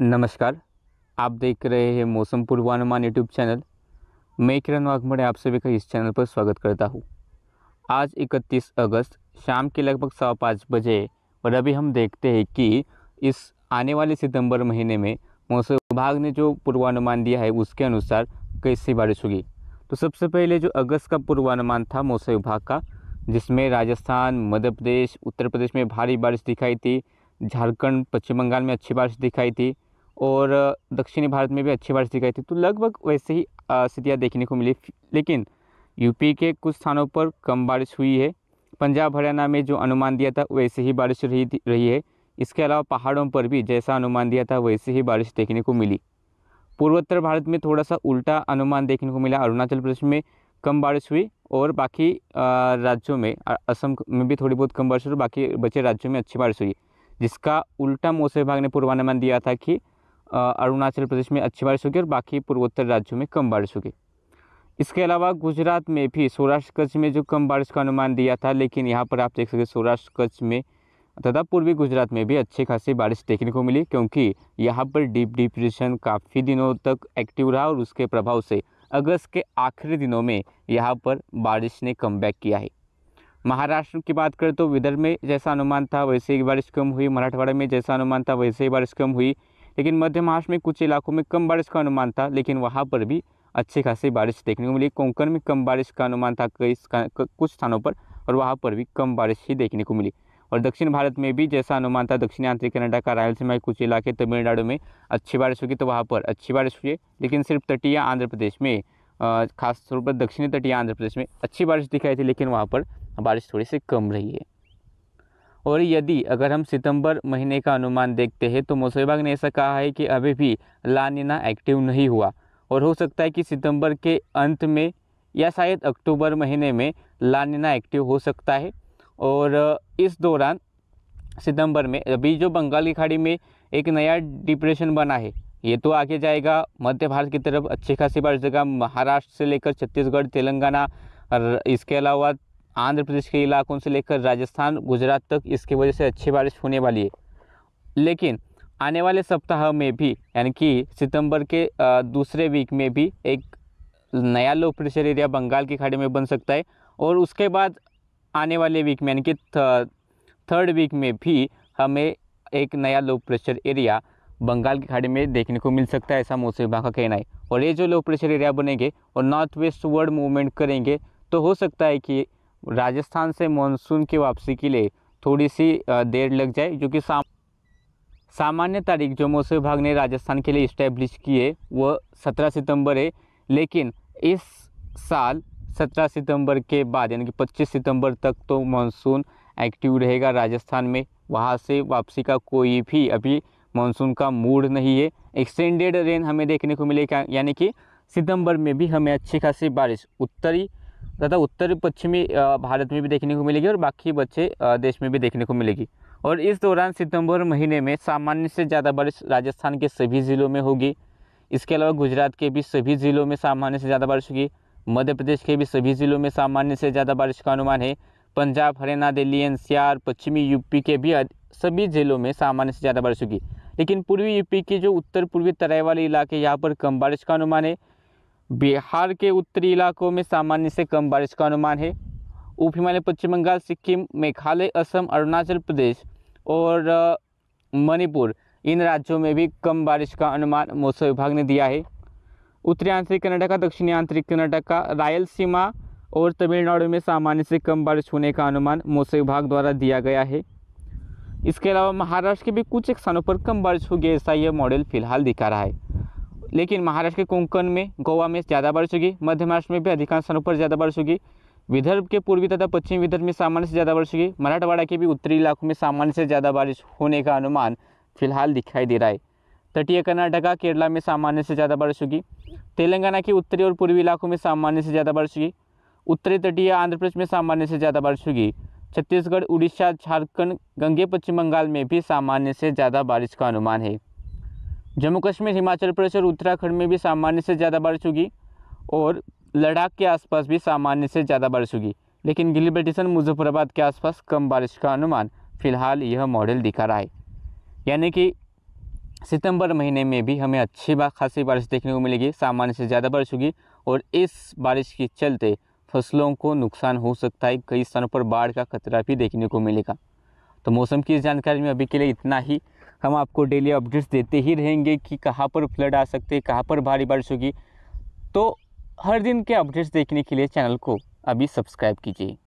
नमस्कार। आप देख रहे हैं मौसम पूर्वानुमान यूट्यूब चैनल। मैं किरण वाघमोड़े आप सभी का इस चैनल पर स्वागत करता हूं। आज 31 अगस्त शाम के लगभग 5:15 बजे और अभी हम देखते हैं कि इस आने वाले सितंबर महीने में मौसम विभाग ने जो पूर्वानुमान दिया है उसके अनुसार कैसी बारिश होगी। तो सबसे पहले जो अगस्त का पूर्वानुमान था मौसम विभाग का, जिसमें राजस्थान, मध्य प्रदेश, उत्तर प्रदेश में भारी बारिश दिखाई थी, झारखंड, पश्चिम बंगाल में अच्छी बारिश दिखाई थी और दक्षिणी भारत में भी अच्छी बारिश दिखाई थी। तो लगभग वैसे ही स्थितियाँ देखने को मिली, लेकिन यूपी के कुछ स्थानों पर कम बारिश हुई है। पंजाब हरियाणा में जो अनुमान दिया था वैसे ही बारिश रही है। इसके अलावा पहाड़ों पर भी जैसा अनुमान दिया था वैसे ही बारिश देखने को मिली। पूर्वोत्तर भारत में थोड़ा सा उल्टा अनुमान देखने को मिला। अरुणाचल प्रदेश में कम बारिश हुई और बाकी राज्यों में, असम में भी थोड़ी बहुत कम बारिश हुई और बाकी बचे राज्यों में अच्छी बारिश हुई, जिसका उल्टा मौसम विभाग ने पूर्वानुमान दिया था कि अरुणाचल प्रदेश में अच्छी बारिश होगी और बाकी पूर्वोत्तर राज्यों में कम बारिश होगी। इसके अलावा गुजरात में भी सौराष्ट्र कच्छ में जो कम बारिश का अनुमान दिया था, लेकिन यहाँ पर आप देख सकते सौराष्ट्र कच्छ में तथा पूर्वी गुजरात में भी अच्छी खासी बारिश देखने को मिली, क्योंकि यहाँ पर डीप डिप्रेशन काफ़ी दिनों तक एक्टिव रहा और उसके प्रभाव से अगस्त के आखिरी दिनों में यहाँ पर बारिश ने कमबैक किया है। महाराष्ट्र की बात करें तो विदर्भ में जैसा अनुमान था वैसे ही बारिश कम हुई, मराठवाड़ा में जैसा अनुमान था वैसे ही बारिश कम हुई, लेकिन मध्य महाराष्ट्र में कुछ इलाकों में कम बारिश का अनुमान था, लेकिन वहाँ पर भी अच्छी खासी बारिश देखने को मिली। कोंकण में कम बारिश का अनुमान था कुछ स्थानों पर और वहाँ पर भी कम बारिश ही देखने को मिली। और दक्षिण भारत में भी जैसा अनुमान था, दक्षिणी आंतरिक कनाडा का रायलसीमा के कुछ इलाके, तमिलनाडु में अच्छी बारिश होगी तो वहाँ पर अच्छी बारिश हुई है, लेकिन सिर्फ तटीय आंध्र प्रदेश में, खास तौर पर दक्षिणी तटीय आंध्र प्रदेश में अच्छी बारिश दिखाई थी, लेकिन वहाँ पर बारिश थोड़ी सी कम रही है। और यदि अगर हम सितंबर महीने का अनुमान देखते हैं तो मौसम विभाग ने ऐसा कहा है कि अभी भी ला नीना एक्टिव नहीं हुआ और हो सकता है कि सितंबर के अंत में या शायद अक्टूबर महीने में ला नीना एक्टिव हो सकता है। और इस दौरान सितंबर में अभी जो बंगाल की खाड़ी में एक नया डिप्रेशन बना है, ये तो आगे जाएगा मध्य भारत की तरफ, अच्छी खासी बारिश देगा महाराष्ट्र से लेकर छत्तीसगढ़, तेलंगाना और इसके अलावा आंध्र प्रदेश के इलाकों से लेकर राजस्थान, गुजरात तक इसकी वजह से अच्छी बारिश होने वाली है। लेकिन आने वाले सप्ताह में भी, यानी कि सितंबर के दूसरे वीक में भी एक नया लो प्रेशर एरिया बंगाल की खाड़ी में बन सकता है और उसके बाद आने वाले वीक में, यानी कि थर्ड वीक में भी हमें एक नया लो प्रेशर एरिया बंगाल की खाड़ी में देखने को मिल सकता है, ऐसा मौसम विभाग का कहना है। और ये जो लो प्रेशर एरिया बनेंगे और नॉर्थ वेस्ट वर्ड मूवमेंट करेंगे तो हो सकता है कि राजस्थान से मानसून की वापसी के लिए थोड़ी सी देर लग जाए, जो कि सामान्य तारीख जो मौसम विभाग ने राजस्थान के लिए इस्टेब्लिश की है वह 17 सितंबर है, लेकिन इस साल 17 सितंबर के बाद यानी कि 25 सितंबर तक तो मानसून एक्टिव रहेगा राजस्थान में। वहाँ से वापसी का कोई भी अभी मानसून का मूड नहीं है। एक्सटेंडेड रेन हमें देखने को मिलेगा, यानी कि सितंबर में भी हमें अच्छी खासी बारिश उत्तरी तथा उत्तर पश्चिमी भारत में भी देखने को मिलेगी और बाकी बचे देश में भी देखने को मिलेगी। और इस दौरान सितंबर महीने में सामान्य से ज़्यादा बारिश राजस्थान के सभी ज़िलों में होगी। इसके अलावा गुजरात के भी सभी ज़िलों में सामान्य से ज़्यादा बारिश होगी। मध्य प्रदेश के भी सभी ज़िलों में सामान्य से ज़्यादा बारिश का अनुमान है। पंजाब, हरियाणा, दिल्ली एनसीआर, पश्चिमी यूपी के भी सभी ज़िलों में सामान्य से ज़्यादा बारिश होगी। लेकिन पूर्वी यूपी के जो उत्तर पूर्वी तराई वाले इलाके, यहाँ पर कम बारिश का अनुमान है। बिहार के उत्तरी इलाकों में सामान्य से कम बारिश का अनुमान है। उप हिमालय, पश्चिम बंगाल, सिक्किम, मेघालय, असम, अरुणाचल प्रदेश और मणिपुर, इन राज्यों में भी कम बारिश का अनुमान मौसम विभाग ने दिया है। उत्तरी आंतरिक कर्नाटक, दक्षिणी आंतरिक कर्नाटक, रायलसीमा और तमिलनाडु में सामान्य से कम बारिश होने का अनुमान मौसम विभाग द्वारा दिया गया है। इसके अलावा महाराष्ट्र के भी कुछ एक स्थानों पर कम बारिश होगी, ऐसा यह मॉडल फिलहाल दिखा रहा है। लेकिन महाराष्ट्र के कोंकण में, गोवा में ज़्यादा बारिश होगी। मध्य महाराष्ट्र में भी अधिकांश स्थानों पर ज़्यादा बारिश होगी। विदर्भ के पूर्वी तथा पश्चिमी विदर्भ में सामान्य से ज़्यादा बारिश होगी। मराठवाड़ा के भी उत्तरी इलाकों में सामान्य से ज़्यादा बारिश होने का अनुमान फिलहाल दिखाई दे रहा है। तटीय कर्नाटक, केरला में सामान्य से ज़्यादा बारिश होगी। तेलंगाना के उत्तरी और पूर्वी इलाकों में सामान्य से ज़्यादा बारिश होगी। उत्तरी तटीय आंध्र प्रदेश में सामान्य से ज़्यादा बारिश होगी। छत्तीसगढ़, उड़ीसा, झारखंड, गंगे पश्चिम बंगाल में भी सामान्य से ज़्यादा बारिश का अनुमान है। जम्मू कश्मीर, हिमाचल प्रदेश और उत्तराखंड में भी सामान्य से ज़्यादा बारिश होगी और लद्दाख के आसपास भी सामान्य से ज़्यादा बारिश होगी। लेकिन गिलगित-बाल्टिस्तान, मुजफ्फराबाद के आसपास कम बारिश का अनुमान फिलहाल यह मॉडल दिखा रहा है। यानी कि सितंबर महीने में भी हमें अच्छी खासी बारिश देखने को मिलेगी, सामान्य से ज़्यादा बारिश होगी और इस बारिश के चलते फसलों को नुकसान हो सकता है। कई स्थानों पर बाढ़ का खतरा भी देखने को मिलेगा। तो मौसम की इस जानकारी में अभी के लिए इतना ही। हम आपको डेली अपडेट्स देते ही रहेंगे कि कहाँ पर फ्लड आ सकते हैं, कहाँ पर भारी बारिश होगी। तो हर दिन के अपडेट्स देखने के लिए चैनल को अभी सब्सक्राइब कीजिए।